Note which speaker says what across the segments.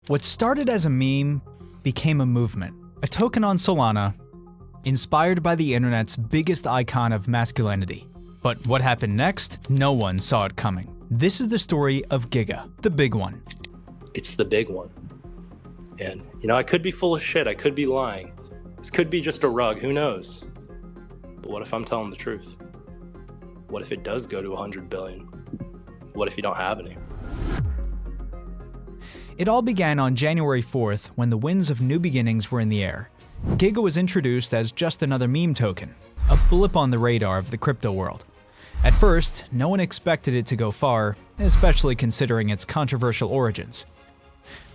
Speaker 1: What started as a meme became a movement, a token on Solana, inspired by the internet's biggest icon of masculinity. But what happened next? No one saw it coming. This is the story of Giga, the big one.
Speaker 2: It's the big one. And, I could be full of shit, I could be lying. This could be just a rug, who knows? But what if I'm telling the truth? What if it does go to 100 billion? What if you don't have any?
Speaker 1: It all began on January 4th when the winds of new beginnings were in the air. Giga was introduced as just another meme token, a blip on the radar of the crypto world. At first, no one expected it to go far, especially considering its controversial origins.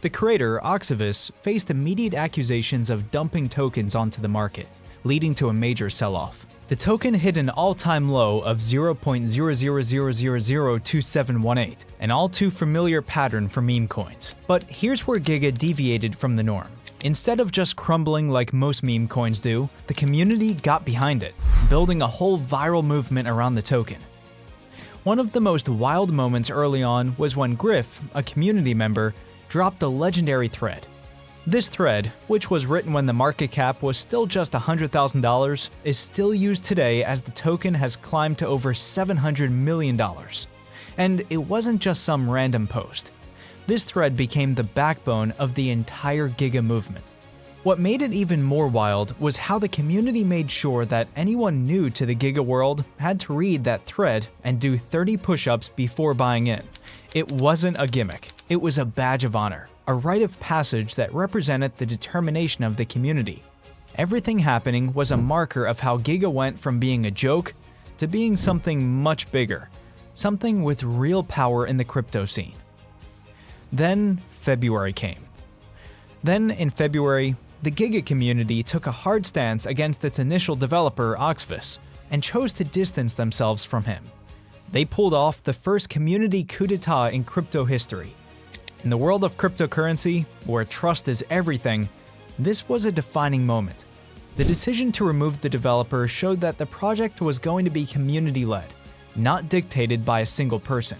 Speaker 1: The creator, Oxavis, faced immediate accusations of dumping tokens onto the market, leading to a major sell-off. The token hit an all-time low of 0.00002718, an all-too-familiar pattern for meme coins. But here's where Giga deviated from the norm. Instead of just crumbling like most meme coins do, the community got behind it, building a whole viral movement around the token. One of the most wild moments early on was when Griff, a community member, dropped a legendary thread. This thread, which was written when the market cap was still just $100,000, is still used today as the token has climbed to over $700 million. And it wasn't just some random post. This thread became the backbone of the entire Giga movement. What made it even more wild was how the community made sure that anyone new to the Giga world had to read that thread and do 30 push-ups before buying in. It wasn't a gimmick, it was a badge of honor. A rite of passage that represented the determination of the community. Everything happening was a marker of how Giga went from being a joke to being something much bigger, something with real power in the crypto scene. Then February came. In February, the Giga community took a hard stance against its initial developer, Oxavis, and chose to distance themselves from him. They pulled off the first community coup d'etat in crypto history. In the world of cryptocurrency, where trust is everything, this was a defining moment. The decision to remove the developer showed that the project was going to be community-led, not dictated by a single person.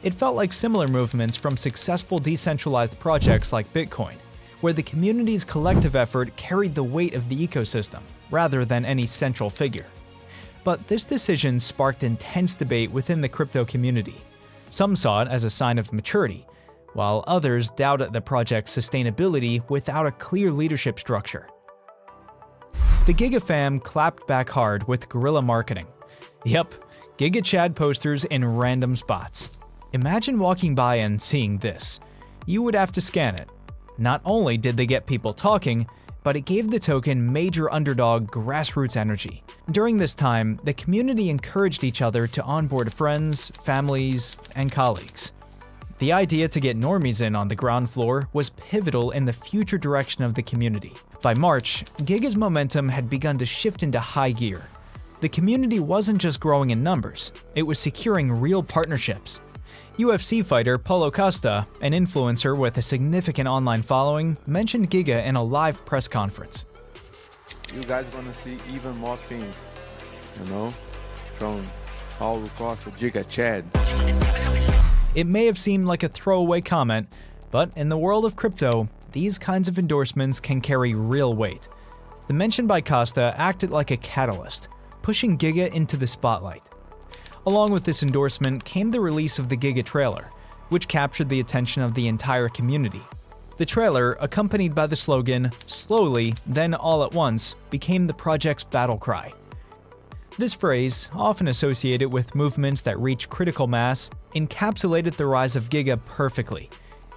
Speaker 1: It felt like similar movements from successful decentralized projects like Bitcoin, where the community's collective effort carried the weight of the ecosystem, rather than any central figure. But this decision sparked intense debate within the crypto community. Some saw it as a sign of maturity, while others doubted the project's sustainability without a clear leadership structure. The Giga fam clapped back hard with guerrilla marketing. Yep, Giga Chad posters in random spots. Imagine walking by and seeing this. You would have to scan it. Not only did they get people talking, but it gave the token major underdog grassroots energy. During this time, the community encouraged each other to onboard friends, families, and colleagues. The idea to get normies in on the ground floor was pivotal in the future direction of the community. By March, Giga's momentum had begun to shift into high gear. The community wasn't just growing in numbers, it was securing real partnerships. UFC fighter Paulo Costa, an influencer with a significant online following, mentioned Giga in a live press conference.
Speaker 3: You guys gonna see even more things, from Paulo Costa, Giga Chad.
Speaker 1: It may have seemed like a throwaway comment, but in the world of crypto, these kinds of endorsements can carry real weight. The mention by Costa acted like a catalyst, pushing Giga into the spotlight. Along with this endorsement came the release of the Giga trailer, which captured the attention of the entire community. The trailer, accompanied by the slogan, "Slowly, then all at once," became the project's battle cry. This phrase, often associated with movements that reach critical mass, encapsulated the rise of Giga perfectly.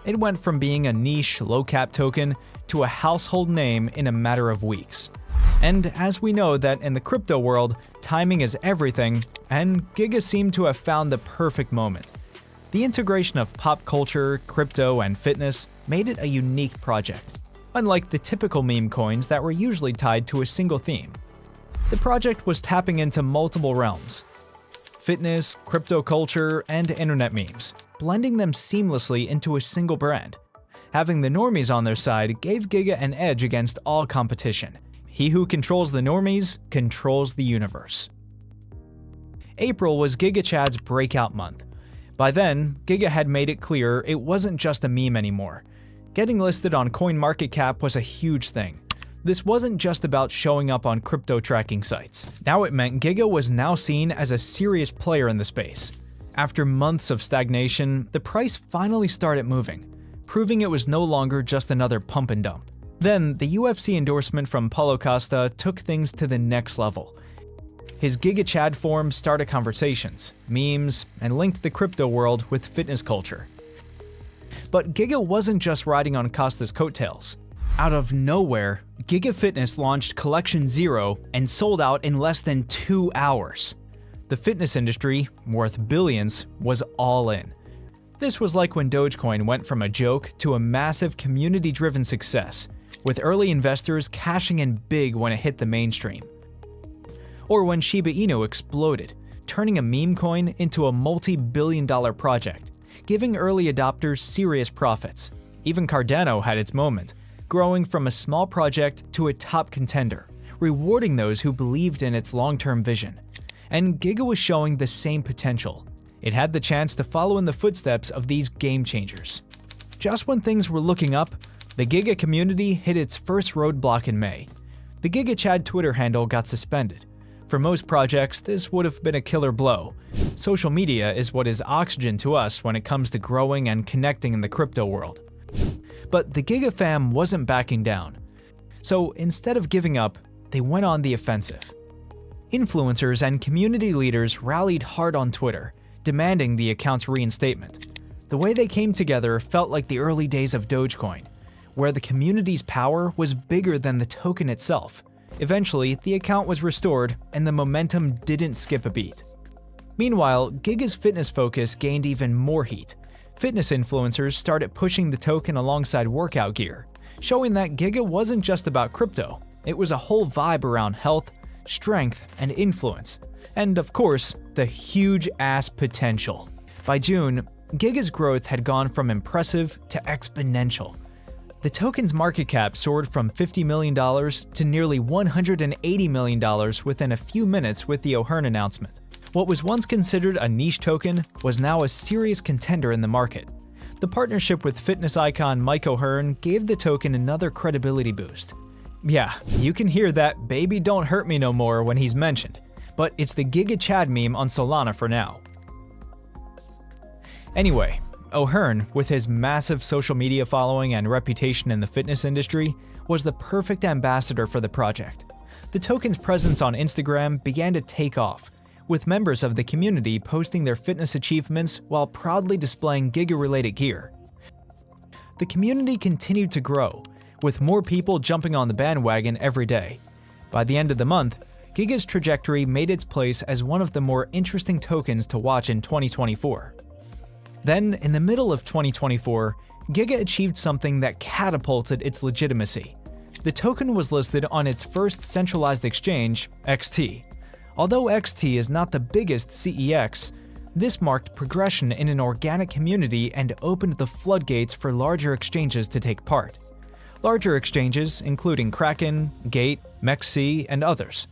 Speaker 1: It went from being a niche, low-cap token to a household name in a matter of weeks. And as we know that in the crypto world, timing is everything, and Giga seemed to have found the perfect moment. The integration of pop culture, crypto, and fitness made it a unique project, unlike the typical meme coins that were usually tied to a single theme. The project was tapping into multiple realms: fitness, crypto culture, and internet memes, blending them seamlessly into a single brand. Having the normies on their side gave Giga an edge against all competition. He who controls the normies controls the universe. April was Giga Chad's breakout month. By then, Giga had made it clear it wasn't just a meme anymore. Getting listed on CoinMarketCap was a huge thing. This wasn't just about showing up on crypto tracking sites. Now it meant Giga was now seen as a serious player in the space. After months of stagnation, the price finally started moving, proving it was no longer just another pump and dump. Then, the UFC endorsement from Paulo Costa took things to the next level. His Giga Chad forum started conversations, memes, and linked the crypto world with fitness culture. But Giga wasn't just riding on Costa's coattails. Out of nowhere, Giga Fitness launched Collection Zero and sold out in less than 2 hours. The fitness industry, worth billions, was all in. This was like when Dogecoin went from a joke to a massive community-driven success, with early investors cashing in big when it hit the mainstream. Or when Shiba Inu exploded, turning a meme coin into a multi-billion-dollar project, giving early adopters serious profits. Even Cardano had its moment, growing from a small project to a top contender, rewarding those who believed in its long-term vision. And Giga was showing the same potential. It had the chance to follow in the footsteps of these game changers. Just when things were looking up, the Giga community hit its first roadblock in May. The Giga Chad Twitter handle got suspended. For most projects, this would have been a killer blow. Social media is what is oxygen to us when it comes to growing and connecting in the crypto world. But the Giga fam wasn't backing down. So instead of giving up, they went on the offensive. Influencers and community leaders rallied hard on Twitter, demanding the account's reinstatement. The way they came together felt like the early days of Dogecoin, where the community's power was bigger than the token itself. Eventually, the account was restored and the momentum didn't skip a beat. Meanwhile, Giga's fitness focus gained even more heat. Fitness influencers started pushing the token alongside workout gear, showing that Giga wasn't just about crypto. It was a whole vibe around health, strength, and influence. And of course, the huge-ass potential. By June, Giga's growth had gone from impressive to exponential. The token's market cap soared from $50 million to nearly $180 million within a few minutes with the O'Hearn announcement. What was once considered a niche token was now a serious contender in the market. The partnership with fitness icon Mike O'Hearn gave the token another credibility boost. Yeah, you can hear that "baby don't hurt me no more" when he's mentioned, but it's the Giga Chad meme on Solana for now. Anyway, O'Hearn, with his massive social media following and reputation in the fitness industry, was the perfect ambassador for the project. The token's presence on Instagram began to take off, with members of the community posting their fitness achievements while proudly displaying Giga-related gear. The community continued to grow, with more people jumping on the bandwagon every day. By the end of the month, Giga's trajectory made its place as one of the more interesting tokens to watch in 2024. Then, in the middle of 2024, Giga achieved something that catapulted its legitimacy. The token was listed on its first centralized exchange, XT. Although XT is not the biggest CEX, this marked progression in an organic community and opened the floodgates for larger exchanges to take part. Larger exchanges, including Kraken, Gate, MEXC, and others.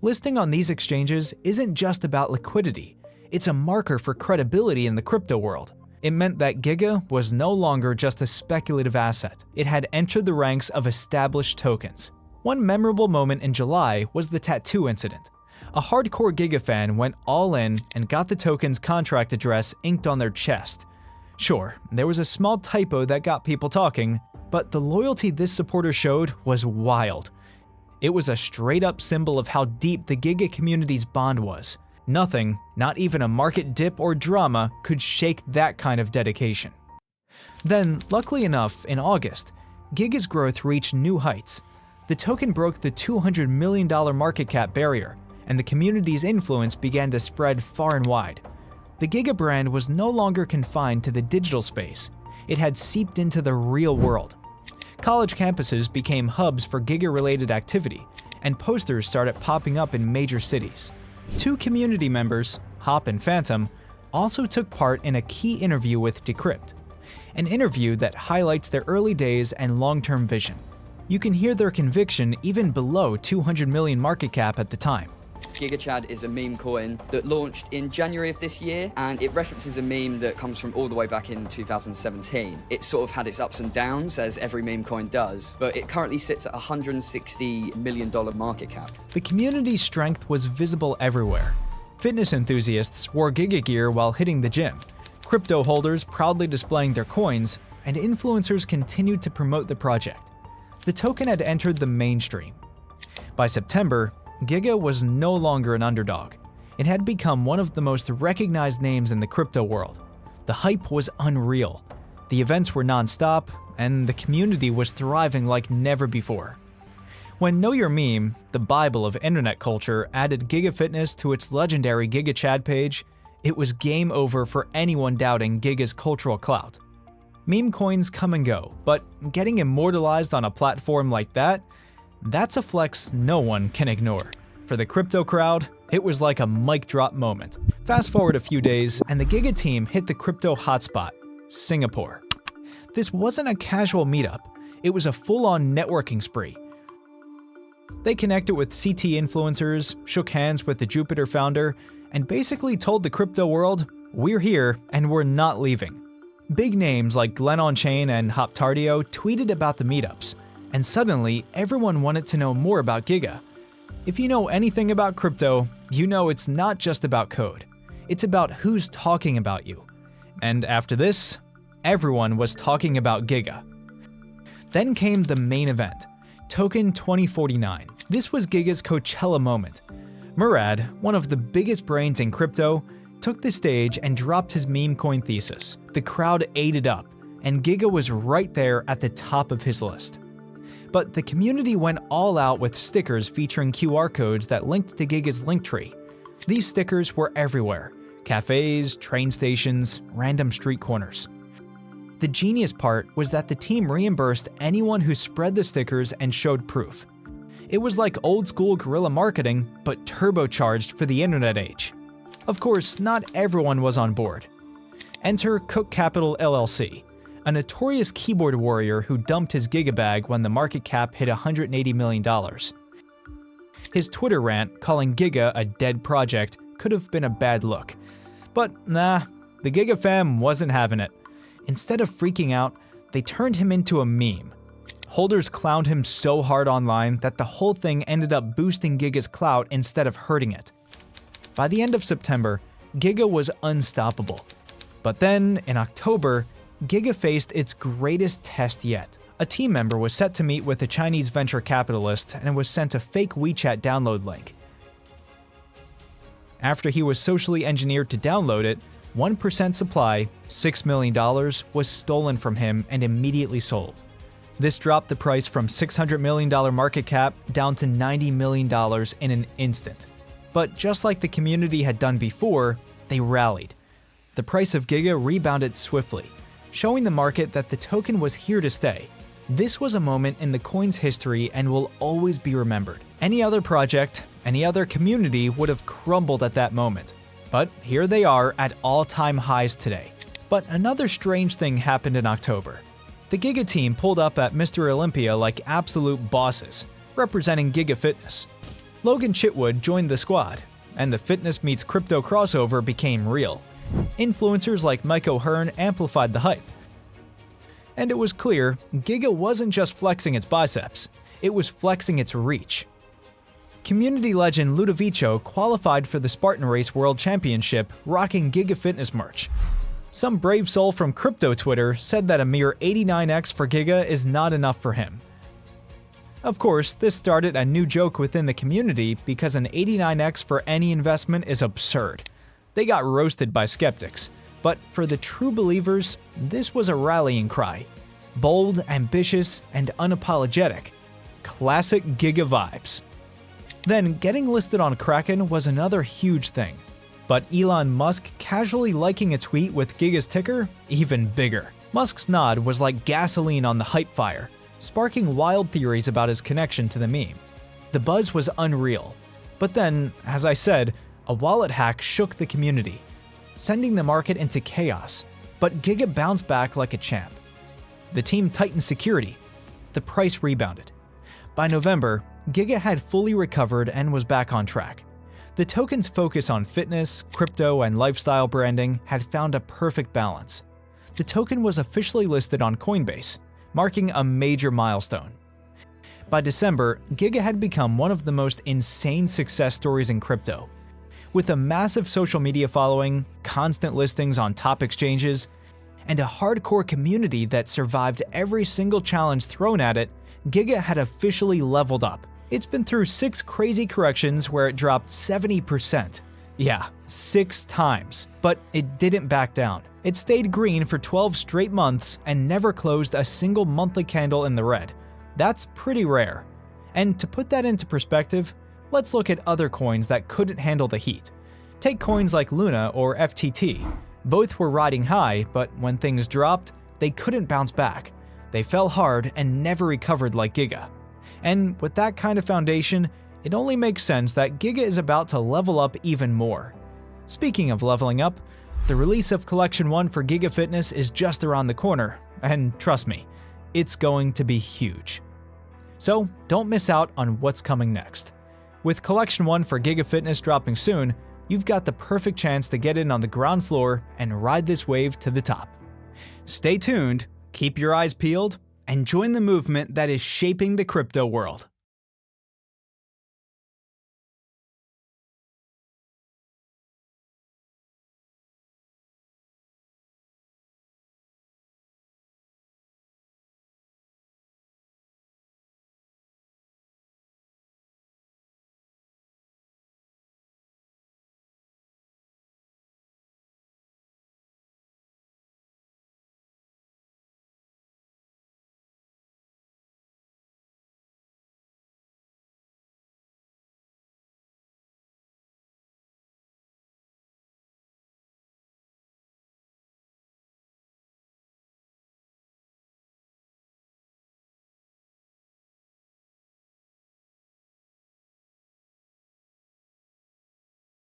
Speaker 1: Listing on these exchanges isn't just about liquidity. It's a marker for credibility in the crypto world. It meant that Giga was no longer just a speculative asset. It had entered the ranks of established tokens. One memorable moment in July was the tattoo incident. A hardcore Giga fan went all in and got the token's contract address inked on their chest. Sure, there was a small typo that got people talking, but the loyalty this supporter showed was wild. It was a straight-up symbol of how deep the Giga community's bond was. Nothing, not even a market dip or drama, could shake that kind of dedication. Then, luckily enough, in August, Giga's growth reached new heights. The token broke the $200 million market cap barrier, and the community's influence began to spread far and wide. The Giga brand was no longer confined to the digital space. It had seeped into the real world. College campuses became hubs for Giga-related activity, and posters started popping up in major cities. Two community members, Hop and Phantom, also took part in a key interview with Decrypt, an interview that highlights their early days and long-term vision. You can hear their conviction even below 200 million market cap at the time.
Speaker 4: Giga Chad is a meme coin that launched in January of this year, and it references a meme that comes from all the way back in 2017. It sort of had its ups and downs, as every meme coin does, but it currently sits at $160 million market cap.
Speaker 1: The community's strength was visible everywhere. Fitness enthusiasts wore Giga gear while hitting the gym, crypto holders proudly displaying their coins, and influencers continued to promote the project. The token had entered the mainstream. By September, Giga was no longer an underdog. It had become one of the most recognized names in the crypto world. The hype was unreal. The events were non-stop, and the community was thriving like never before. When Know Your Meme, the Bible of internet culture, added Giga Fitness to its legendary Giga Chad page, it was game over for anyone doubting Giga's cultural clout. Meme coins come and go, but getting immortalized on a platform like that's a flex no one can ignore. For the crypto crowd, it was like a mic drop moment. Fast forward a few days, and the Giga team hit the crypto hotspot, Singapore. This wasn't a casual meetup, it was a full-on networking spree. They connected with CT influencers, shook hands with the Jupiter founder, and basically told the crypto world, we're here and we're not leaving. Big names like Glenn On-Chain and Hoptardio tweeted about the meetups, and suddenly everyone wanted to know more about Giga. If you know anything about crypto, you know it's not just about code. It's about who's talking about you. And after this, everyone was talking about Giga. Then came the main event, Token 2049. This was Giga's Coachella moment. Murad, one of the biggest brains in crypto, took the stage and dropped his meme coin thesis. The crowd ate it up, and Giga was right there at the top of his list. But the community went all out with stickers featuring QR codes that linked to Giga's Linktree. These stickers were everywhere: cafes, train stations, random street corners. The genius part was that the team reimbursed anyone who spread the stickers and showed proof. It was like old-school guerrilla marketing, but turbocharged for the internet age. Of course, not everyone was on board. Enter Cook Capital LLC, a notorious keyboard warrior who dumped his Giga bag when the market cap hit $180 million. His Twitter rant calling Giga a dead project could have been a bad look. But nah, the Giga fam wasn't having it. Instead of freaking out, they turned him into a meme. Holders clowned him so hard online that the whole thing ended up boosting Giga's clout instead of hurting it. By the end of September, Giga was unstoppable. But then, in October, Giga faced its greatest test yet. A team member was set to meet with a Chinese venture capitalist and was sent a fake WeChat download link. After he was socially engineered to download it, 1% supply, $6 million, was stolen from him and immediately sold. This dropped the price from $600 million market cap down to $90 million in an instant. But just like the community had done before, they rallied. The price of Giga rebounded swiftly, showing the market that the token was here to stay. This was a moment in the coin's history and will always be remembered. Any other project, any other community would have crumbled at that moment. But here they are at all-time highs today. But another strange thing happened in October. The Giga team pulled up at Mr. Olympia like absolute bosses, representing Giga Fitness. Logan Chitwood joined the squad, and the fitness meets crypto crossover became real. Influencers like Mike O'Hearn amplified the hype. And it was clear, Giga wasn't just flexing its biceps, it was flexing its reach. Community legend Ludovico qualified for the Spartan Race World Championship rocking Giga Fitness merch. Some brave soul from crypto Twitter said that a mere 89x for Giga is not enough for him. Of course, this started a new joke within the community because an 89x for any investment is absurd. They got roasted by skeptics, but for the true believers, this was a rallying cry. Bold, ambitious, and unapologetic. Classic Giga vibes. Then, getting listed on Kraken was another huge thing. But Elon Musk casually liking a tweet with Giga's ticker? Even bigger. Musk's nod was like gasoline on the hype fire, sparking wild theories about his connection to the meme. The buzz was unreal. But then, as I said, a wallet hack shook the community, sending the market into chaos. But Giga bounced back like a champ. The team tightened security. The price rebounded. By November, Giga had fully recovered and was back on track. The token's focus on fitness, crypto, and lifestyle branding had found a perfect balance. The token was officially listed on Coinbase, marking a major milestone. By December, Giga had become one of the most insane success stories in crypto. With a massive social media following, constant listings on top exchanges, and a hardcore community that survived every single challenge thrown at it, Giga had officially leveled up. It's been through 6 crazy corrections where it dropped 70%. Yeah, 6 times. But it didn't back down. It stayed green for 12 straight months and never closed a single monthly candle in the red. That's pretty rare. And to put that into perspective, let's look at other coins that couldn't handle the heat. Take coins like Luna or FTT. Both were riding high, but when things dropped, they couldn't bounce back. They fell hard and never recovered like Giga. And with that kind of foundation, it only makes sense that Giga is about to level up even more. Speaking of leveling up, the release of Collection 1 for Giga Fitness is just around the corner, and trust me, it's going to be huge. So don't miss out on what's coming next. With Collection 1 for Giga Fitness dropping soon, you've got the perfect chance to get in on the ground floor and ride this wave to the top. Stay tuned, keep your eyes peeled, and join the movement that is shaping the crypto world.